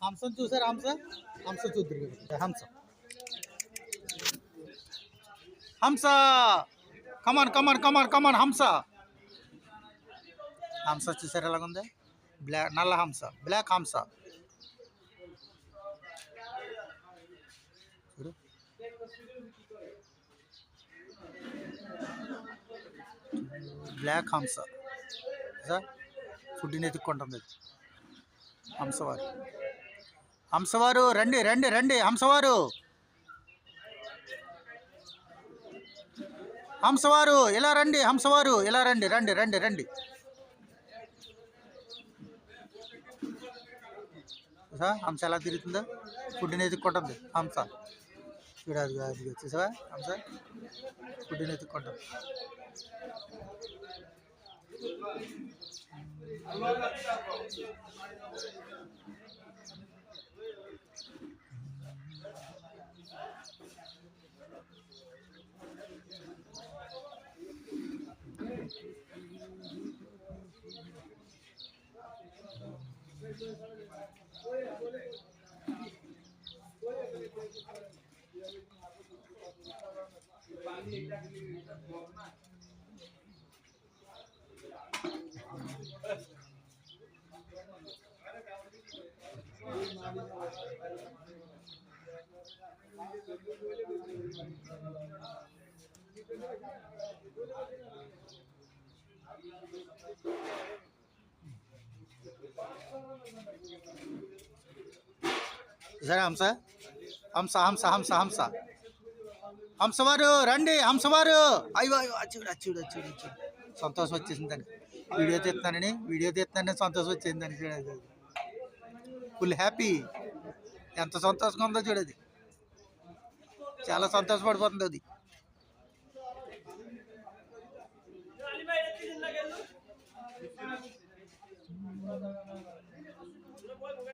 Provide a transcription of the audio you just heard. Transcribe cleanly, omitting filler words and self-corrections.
హంసను చూసారు? హంస చూద్దరు. హంస కమాన్ కమాన్ కమాన్ కమాన్ హంస చూసారు ఎలాగుంది? నల్ల హంస, బ్లాక్ హంస. చూడు, బ్లాక్ హంస సార్. ఫుడ్ని ఎత్తుక్కుంటుంది హంసవారు రండి రండి రండి. హంసవారు ఇలా రండి. ఇలా రండి రండి రండి రండి సార్. హంస ఎలా తిరుగుతుందో, ఫుడ్ని ఎత్తుక్కుంటుంది హంస. చూడాలి అది వచ్చేసావా? హంస ఫుడ్ని ఎత్తుక్కుంటుంది. సరే హంసవారు రండి. అయ్యో చూడు. సంతోషం వచ్చేసింది దానికి. వీడియో తీస్తున్నానని సంతోషం వచ్చింది దానికి. చూడదు, ఫుల్ హ్యాపీ. ఎంత సంతోషంగా ఉందో చూడది. చాలా సంతోషపడిపోతుంది అది.